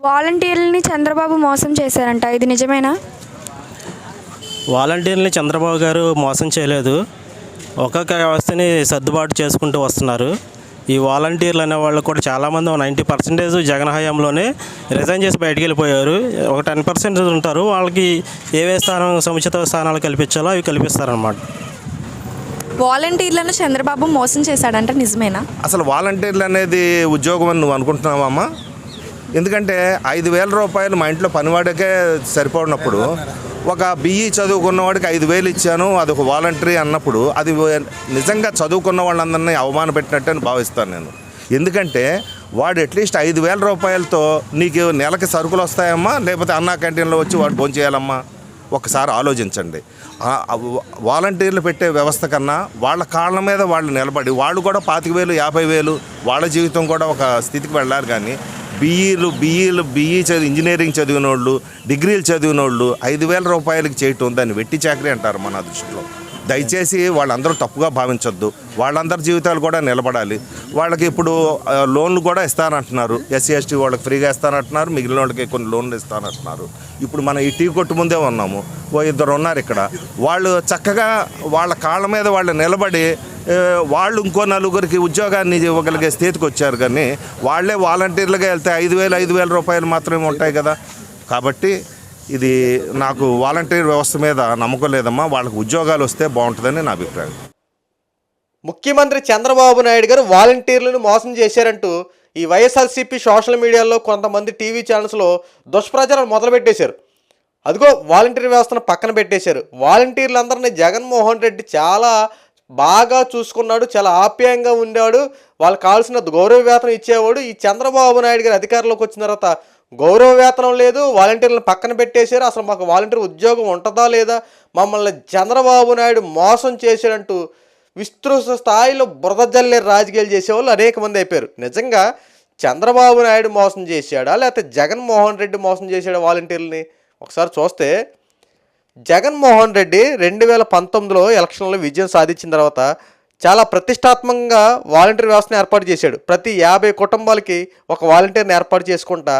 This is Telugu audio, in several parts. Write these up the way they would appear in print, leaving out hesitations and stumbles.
వాలంటీర్లని చంద్రబాబు మోసం చేశారంట. ఇది నిజమేనా? వాలంటీర్ని చంద్రబాబు గారు మోసం చేయలేదు. ఒక్కొక్క వ్యవస్థని సర్దుబాటు చేసుకుంటూ వస్తున్నారు. ఈ వాలంటీర్లు అనే వాళ్ళు కూడా చాలామంది 90% జగన్ హయాంలోనే రిజైన్ చేసి బయటికి వెళ్ళిపోయారు. ఒక 10% ఉంటారు, వాళ్ళకి ఏవే సముచిత స్థానాలు కల్పించాలో అవి కల్పిస్తారన్నమాట. వాలంటీర్లను చంద్రబాబు మోసం చేశాడంట, నిజమేనా? అసలు వాలంటీర్లు అనేది ఉద్యోగం అని నువ్వు అనుకుంటున్నావమ్మా? ఎందుకంటే 5,000 రూపాయలు మా ఇంట్లో పనివాడికే సరిపోయినప్పుడు ఒక బిఈ చదువుకున్న వాడికి 5,000 ఇచ్చాను, అది ఒక వాలంటరీ అన్నప్పుడు అది నిజంగా చదువుకున్న వాళ్ళందరినీ అవమాన పెట్టినట్టు అని భావిస్తాను నేను. ఎందుకంటే వాడు అట్లీస్ట్ 5,000 రూపాయలతో నీకు నెలకి సరుకులు వస్తాయమ్మా, లేకపోతే అన్నా క్యాంటీన్లో వచ్చి వాడు భోంచేయాలమ్మా? ఒకసారి ఆలోచించండి. వాలంటీర్లు పెట్టే వ్యవస్థ కన్నా వాళ్ళ కాళ్ళ మీద వాళ్ళు నిలబడి వాళ్ళు కూడా 25,000 50,000 వాళ్ళ జీవితం కూడా ఒక స్థితికి వెళ్ళాలి. కానీ బిఈ చదివి ఇంజనీరింగ్ చదివిన వాళ్ళు, డిగ్రీలు చదివిన వాళ్ళు 5,000 రూపాయలకి చేయటం దాన్ని వెట్టి చాకరీ అంటారు మన దృష్టిలో. దయచేసి వాళ్ళందరూ తప్పుగా భావించొద్దు. వాళ్ళందరి జీవితాలు కూడా నిలబడాలి. వాళ్ళకి ఇప్పుడు లోన్లు కూడా ఇస్తానంటున్నారు. ఎస్సీ ఎస్టీ వాళ్ళకి ఫ్రీగా ఇస్తానంటున్నారు, మిగిలిన వాళ్ళకి కొన్ని లోన్లు ఇస్తానంటున్నారు. ఇప్పుడు మనం ఈ టీ కొట్టు ముందే ఉన్నాము, ఇద్దరు ఉన్నారు ఇక్కడ. వాళ్ళు చక్కగా వాళ్ళ కాళ్ళ మీద వాళ్ళు నిలబడి వాళ్ళు ఇంకో నలుగురికి ఉద్యోగాన్ని ఇవ్వగలిగే స్థితికి వచ్చారు. కానీ వాళ్ళే వాలంటీర్లుగా వెళ్తే 5,000 రూపాయలు మాత్రమే ఉంటాయి కదా. కాబట్టి ఇది నాకు వాలంటీర్ వ్యవస్థ మీద నమ్మకం లేదమ్మా. వాళ్ళకి ఉద్యోగాలు వస్తే బాగుంటుందని నా అభిప్రాయం. ముఖ్యమంత్రి చంద్రబాబు నాయుడు గారు వాలంటీర్లను మోసం చేశారంటూ ఈ వైఎస్ఆర్సీపీ సోషల్ మీడియాలో కొంతమంది టీవీ ఛానల్స్లో దుష్ప్రచారం మొదలుపెట్టేశారు. అదిగో వాలంటీర్ వ్యవస్థను పక్కన పెట్టేశారు. వాలంటీర్లందరినీ జగన్మోహన్ రెడ్డి చాలా బాగా చూసుకున్నాడు, చాలా ఆప్యాయంగా ఉండేవాడు, వాళ్ళకి కావాల్సిన గౌరవ వేతనం ఇచ్చేవాడు. ఈ చంద్రబాబు నాయుడు గారు అధికారంలోకి వచ్చిన తర్వాత గౌరవ వేతనం లేదు, వాలంటీర్లను పక్కన పెట్టేశారు, అసలు మాకు వాలంటీర్ ఉద్యోగం ఉంటుందా లేదా, మమ్మల్ని చంద్రబాబు నాయుడు మోసం చేశాడంటూ విస్తృత స్థాయిలో బురద జల్లే రాజకీయాలు చేసేవాళ్ళు అనేక మంది అయిపోయారు. నిజంగా చంద్రబాబు నాయుడు మోసం చేశాడా లేకపోతే జగన్మోహన్ రెడ్డి మోసం చేశాడా వాలంటీర్లని? ఒకసారి చూస్తే జగన్మోహన్ రెడ్డి 2019లో ఎలక్షన్లో విజయం సాధించిన తర్వాత చాలా ప్రతిష్టాత్మకంగా వాలంటీర్ వ్యవస్థను ఏర్పాటు చేశాడు. ప్రతి 50 కుటుంబాలకి ఒక వాలంటీర్ని ఏర్పాటు చేసుకుంటా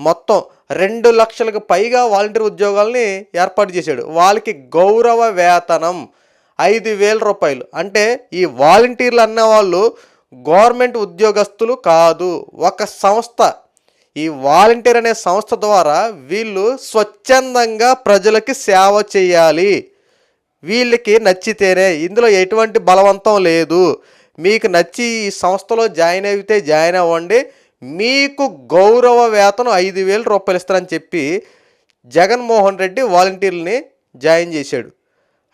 మొత్తం 2 లక్షలకు పైగా వాలంటీర్ ఉద్యోగాల్ని ఏర్పాటు చేశాడు. వాళ్ళకి గౌరవ వేతనం 5,000 రూపాయలు. అంటే ఈ వాలంటీర్లు అన్నవాళ్ళు గవర్నమెంట్ ఉద్యోగస్తులు కాదు, ఒక సంస్థ. ఈ వాలంటీర్ అనే సంస్థ ద్వారా వీళ్ళు స్వచ్ఛందంగా ప్రజలకి సేవ చేయాలి. వీళ్ళకి నచ్చితేనే, ఇందులో ఎటువంటి బలవంతం లేదు. మీకు నచ్చి ఈ సంస్థలో జాయిన్ అయితే జాయిన్ అవ్వండి, మీకు గౌరవ వేతనం 5,000 రూపాయలు ఇస్తారని చెప్పి జగన్మోహన్ రెడ్డి వాలంటీర్లని జాయిన్ చేశాడు.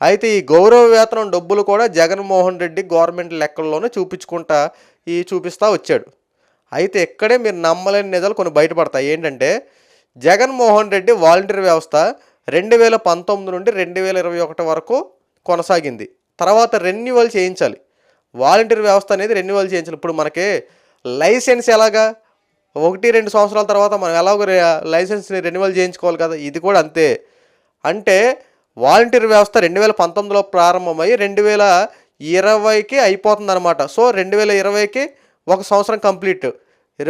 అయితే ఈ గౌరవ వేతనం డబ్బులు కూడా జగన్మోహన్ రెడ్డి గవర్నమెంట్ లెక్కల్లోనే చూపిస్తూ వచ్చాడు. అయితే ఇక్కడే మీరు నమ్మలేని నిజాలు కొన్ని బయటపడతాయి. ఏంటంటే జగన్మోహన్ రెడ్డి వాలంటీర్ వ్యవస్థ 2019 నుండి 2021 వరకు కొనసాగింది. తర్వాత రెన్యువల్ చేయించాలి. వాలంటీర్ వ్యవస్థ అనేది రెన్యువల్ చేయించాలి. ఇప్పుడు మనకి లైసెన్స్ ఎలాగా 1-2 సంవత్సరాల తర్వాత మనం ఎలాగో లైసెన్స్ని రెన్యువల్ చేయించుకోవాలి కదా, ఇది కూడా అంతే. అంటే వాలంటీర్ వ్యవస్థ 2019లో ప్రారంభమై 2020కి అయిపోతుంది అనమాట. సో 2020కి 1 సంవత్సరం కంప్లీట్.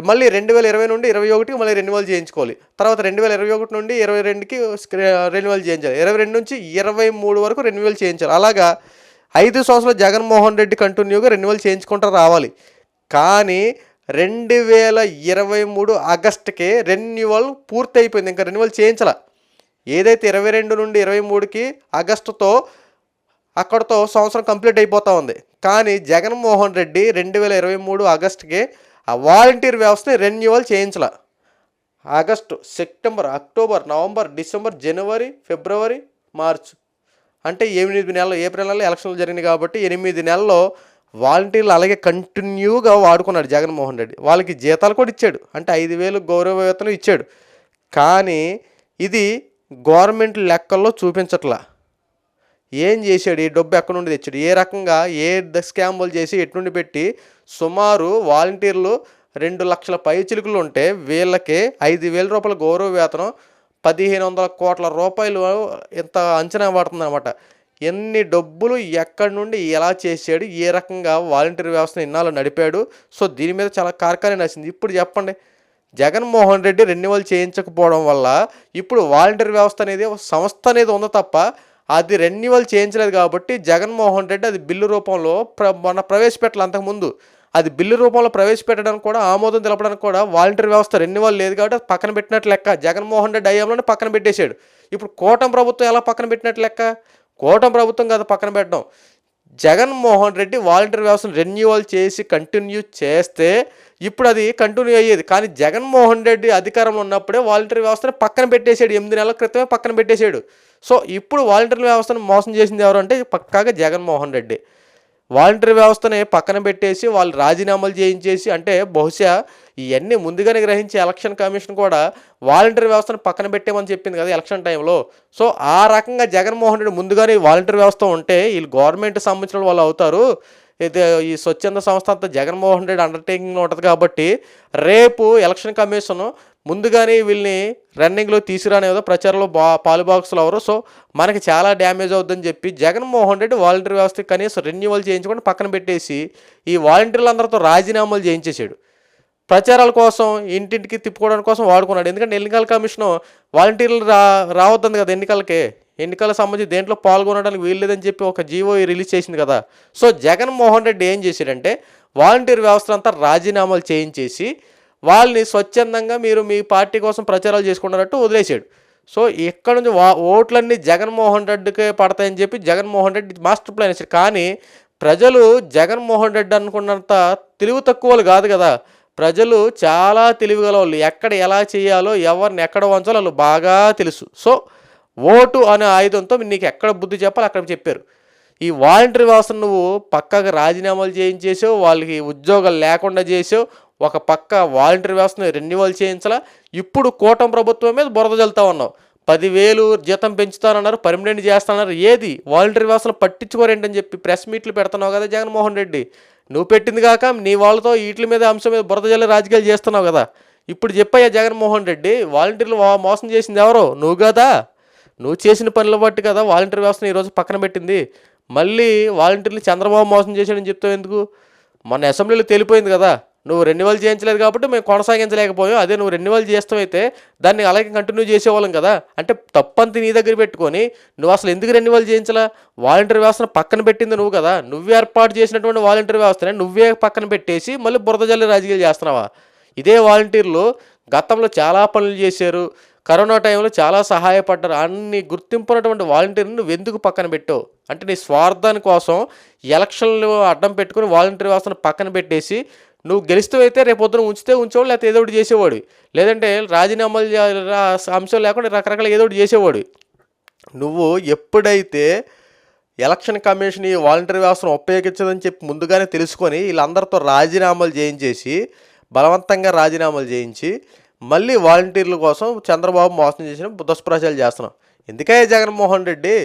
మళ్ళీ 2020 నుండి 21కి మళ్ళీ రెన్యువల్ చేయించుకోవాలి. తర్వాత 2021 నుండి 22కి రెన్యువల్ చేయించాలి. 22 నుంచి 23 వరకు రెన్యువల్ చేయించాలి. అలాగా 5 సంవత్సరాలు జగన్మోహన్ రెడ్డి కంటిన్యూగా రెన్యువల్ చేయించుకుంటూ రావాలి. కానీ 2023 ఆగస్టుకే రెన్యువల్ పూర్తి అయిపోయింది, ఇంకా రెన్యువల్ చేయించాల. ఏదైతే 22 నుండి 23కి ఆగస్టుతో అక్కడితో సంవత్సరం కంప్లీట్ అయిపోతూ ఉంది. కానీ జగన్మోహన్ రెడ్డి 2023 ఆగస్టుకి ఆ వాలంటీర్ వ్యవస్థని రెన్యువల్ చేయించాల. August, September, October, November, December, జనవరి, ఫిబ్రవరి, మార్చ్, అంటే 8 నెలలు. ఏప్రిల్ నెలలో ఎలక్షన్లు జరిగినాయి కాబట్టి 8 నెలల్లో వాలంటీర్లు అలాగే కంటిన్యూగా వాడుకున్నాడు జగన్మోహన్ రెడ్డి. వాళ్ళకి జీతాలు కూడా ఇచ్చాడు, అంటే 5,000 గౌరవ వేతనం ఇచ్చాడు. కానీ ఇది గవర్నమెంట్ లెక్కల్లో చూపించట్లా. ఏం చేశాడు, ఈ డబ్బు ఎక్కడి నుండి తెచ్చాడు, ఏ రకంగా ఏ స్కామ్లు చేసి ఎట్నుండి పెట్టి సుమారు వాలంటీర్లు 2 లక్షల పైచిలుకులు ఉంటే వీళ్ళకి 5,000 రూపాయల గౌరవ వేతనం 1,500 కోట్ల రూపాయలు ఇంత అంచనా పడుతుంది అనమాట. ఎన్ని డబ్బులు ఎక్కడి నుండి ఎలా చేశాడు, ఏ రకంగా వాలంటీర్ వ్యవస్థను ఇన్నాళ్ళు నడిపాడు. సో దీని మీద చాలా కార్ఖానే నచ్చింది. ఇప్పుడు చెప్పండి, జగన్మోహన్ రెడ్డి రెన్యువల్ చేయించకపోవడం వల్ల ఇప్పుడు వాలంటీర్ వ్యవస్థ అనేది ఒక సంస్థ అనేది ఉంది తప్ప అది రెన్యువల్ చేయించలేదు కాబట్టి జగన్మోహన్ రెడ్డి అది బిల్లు రూపంలో మొన్న ప్రవేశపెట్టాలి. అంతకుముందు అది బిల్లు రూపంలో ప్రవేశపెట్టడానికి కూడా ఆమోదం తెలపడానికి కూడా వాలంటీర్ వ్యవస్థ రెన్యువల్ లేదు కాబట్టి అది పక్కన పెట్టినట్లు లెక్క. జగన్మోహన్ రెడ్డి అయ్యంలోనే పక్కన పెట్టేశాడు. ఇప్పుడు కూటమి ప్రభుత్వం ఎలా పక్కన పెట్టినట్లు లెక్క? కూటమి ప్రభుత్వం కదా పక్కన పెట్టడం. జగన్మోహన్ రెడ్డి వాలంటీర్ వ్యవస్థను రెన్యువల్ చేసి కంటిన్యూ చేస్తే ఇప్పుడు అది కంటిన్యూ అయ్యేది. కానీ జగన్మోహన్ రెడ్డి అధికారంలో ఉన్నప్పుడే వాలంటీర్ వ్యవస్థను పక్కన పెట్టేశాడు. 8 నెలల క్రితమే పక్కన పెట్టేశాడు. సో ఇప్పుడు వాలంటీర్ వ్యవస్థను మోసం చేసింది ఎవరు అంటే పక్కాగా జగన్మోహన్ రెడ్డి. వాలంటీర్ వ్యవస్థని పక్కన పెట్టేసి వాళ్ళు రాజీనామాలు చేయించేసి, అంటే బహుశా ఇవన్నీ ముందుగానే గ్రహించి ఎలక్షన్ కమిషన్ కూడా వాలంటీర్ వ్యవస్థను పక్కన పెట్టేమని చెప్పింది కదా ఎలక్షన్ టైంలో. సో ఆ రకంగా జగన్మోహన్ రెడ్డి ముందుగానే వాలంటీర్ వ్యవస్థ ఉంటే వీళ్ళు గవర్నమెంట్ సంబంధించిన వాళ్ళు అవుతారు. అయితే ఈ స్వచ్ఛంద సంస్థ అంతా జగన్మోహన్ రెడ్డి అండర్టేకింగ్లో ఉంటుంది కాబట్టి రేపు ఎలక్షన్ కమిషన్ ముందుగానే వీళ్ళని రన్నింగ్లో తీసుకురానేదో ప్రచారంలో పాలుబాక్సులు అవరు. సో మనకి చాలా డ్యామేజ్ అవుతుందని చెప్పి జగన్మోహన్ రెడ్డి వాలంటీర్ వ్యవస్థకి కనీసం రెన్యువల్ చేయించకుండా పక్కన పెట్టేసి ఈ వాలంటీర్లందరితో రాజీనామాలు చేయించేశాడు. ప్రచారాల కోసం ఇంటింటికి తిప్పుకోవడానికి కోసం వాడుకున్నాడు. ఎందుకంటే ఎన్నికల కమిషన్ వాలంటీర్లు రావద్దంది కదా ఎన్నికలకు సంబంధించి దేంట్లో పాల్గొనడానికి వీల్లేదని చెప్పి ఒక జీవో రిలీజ్ చేసింది కదా. సో జగన్మోహన్ రెడ్డి ఏం చేశాడంటే వాలంటీర్ వ్యవస్థ అంతా రాజీనామాలు చేయించేసి వాళ్ళని స్వచ్ఛందంగా మీరు మీ పార్టీ కోసం ప్రచారాలు చేసుకున్నారట్టు వదిలేసాడు. సో ఇక్కడ నుంచి ఓట్లన్నీ జగన్మోహన్ రెడ్డికే పడతాయని చెప్పి జగన్మోహన్ రెడ్డి మాస్టర్ ప్లాన్ వేసాడు. కానీ ప్రజలు జగన్మోహన్ రెడ్డి అనుకున్నంత తెలివి తక్కువలు కాదు కదా. ప్రజలు చాలా తెలివిగల వాళ్ళు. ఎక్కడ ఎలా చేయాలో ఎవరిని ఎక్కడ వంచాలో వాళ్ళు బాగా తెలుసు. సో ఓటు అనే ఆయుధంతో నీకు ఎక్కడ బుద్ధి చెప్పాలి అక్కడ చెప్పారు. ఈ వాలంటీర్ వ్యవస్థను నువ్వు పక్కగా రాజీనామాలు చేయించేసావు, వాళ్ళకి ఉద్యోగాలు లేకుండా చేసావు, ఒక పక్క వాలంటీర్ వ్యవస్థను రెన్యువల్ చేయించాలా. ఇప్పుడు కూటమి ప్రభుత్వం మీద బురద జల్లుతా ఉన్నావు. 10,000 జీతం పెంచుతానన్నారు, పర్మనెంట్ చేస్తానన్నారు. ఏది వాలంటీర్ వ్యవస్థను పట్టించుకోరేంటని చెప్పి ప్రెస్ మీట్లు పెడుతున్నావు కదా జగన్మోహన్ రెడ్డి. నువ్వు పెట్టింది కాక నీ వాళ్ళతో వీటి మీద అంశం మీద బురద జల్లి రాజకీయాలు చేస్తున్నావు కదా. ఇప్పుడు చెప్పయ్యా జగన్మోహన్ రెడ్డి, వాలంటీర్లు మోసం చేసింది ఎవరో నువ్వు కదా. నువ్వు చేసిన పనులు బట్టి కదా వాలంటీర్ వ్యవస్థను ఈరోజు పక్కన పెట్టింది. మళ్ళీ వాలంటీర్లు చంద్రబాబు మోసం చేశాడని చెప్తావు ఎందుకు? మొన్న అసెంబ్లీలో తేలిపోయింది కదా, నువ్వు రెన్యువల్ చేయించలేదు కాబట్టి మేము కొనసాగించలేకపోయాం. అదే నువ్వు రెన్యువల్ చేస్తామైతే దాన్ని అలాగే కంటిన్యూ చేసేవాళ్ళం కదా. అంటే తప్పంతా నీ దగ్గర పెట్టుకొని నువ్వు అసలు ఎందుకు రెన్యువల్ చేయించలా? వాలంటీర్ వ్యవస్థను పక్కన పెట్టింది నువ్వు కదా. నువ్వే ఏర్పాటు చేసినటువంటి వాలంటీర్ వ్యవస్థనే నువ్వే పక్కన పెట్టేసి మళ్ళీ బురద జల్లి రాజకీయాలు చేస్తున్నావా? ఇదే వాలంటీర్లు గతంలో చాలా పనులు చేశారు, కరోనా టైంలో చాలా సహాయపడ్డారు. అన్ని గుర్తింపున్నటువంటి వాలంటీర్ని నువ్వు ఎందుకు పక్కన పెట్టావు? అంటే నీ స్వార్థాని కోసం ఎలక్షన్లు అడ్డం పెట్టుకుని వాలంటీర్ వ్యవస్థను పక్కన పెట్టేసి నువ్వు గెలుస్తూ అయితే రేపొద్దున ఉంచేవాడు, లేకపోతే ఏదో ఒకటి చేసేవాడు, లేదంటే రాజీనామాలు అంశం లేకుండా రకరకాల ఏదో ఒకటి చేసేవాడు. నువ్వు ఎప్పుడైతే ఎలక్షన్ కమిషన్ ఈ వాలంటీర్ వ్యవస్థను ఉపయోగించదని చెప్పి ముందుగానే తెలుసుకొని వీళ్ళందరితో రాజీనామాలు చేయించేసి బలవంతంగా రాజీనామాలు చేయించి మళ్ళీ వాలంటీర్ల కోసం చంద్రబాబు మోసం చేసిన దుష్ప్రచారాలు చేస్తున్నాం. ఎందుకే జగన్మోహన్ రెడ్డి,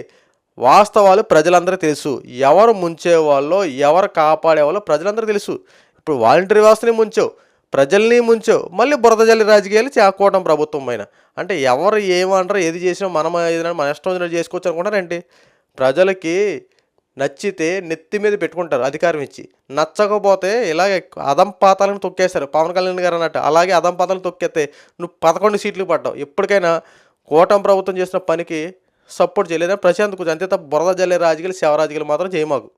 వాస్తవాలు ప్రజలందరూ తెలుసు. ఎవరు ముంచేవాళ్ళో ఎవరు కాపాడేవాళ్ళో ప్రజలందరూ తెలుసు. ఇప్పుడు వాలంటీర్ వ్యవస్థని ముంచావు, ప్రజల్ని ముంచావు, మళ్ళీ బురద జల్లి రాజకీయాలు కూటమి ప్రభుత్వం పైన. అంటే ఎవరు ఏమంటారో ఏది చేసినా ఏదైనా మన ఇష్టం వచ్చినట్టు చేసుకోవచ్చు అనుకుంటారేంటి? ప్రజలకి నచ్చితే నెత్తి మీద పెట్టుకుంటారు అధికారం ఇచ్చి, నచ్చకపోతే ఇలాగే అదం పాతాలను తొక్కేస్తారు. పవన్ కళ్యాణ్ గారు అన్నట్టు అలాగే అదం పాతాలను తొక్కేస్తే నువ్వు 11 సీట్లు పడ్డావు. ఎప్పటికైనా కూటమి ప్రభుత్వం చేసిన పనికి సపోర్ట్ చేయలేదని ప్రశాంత్ కూర్చో, అంతే తప్ప బురద జల్లే రాజకీయాలు శవ రాజకీయాలు మాత్రం చేయమాకు.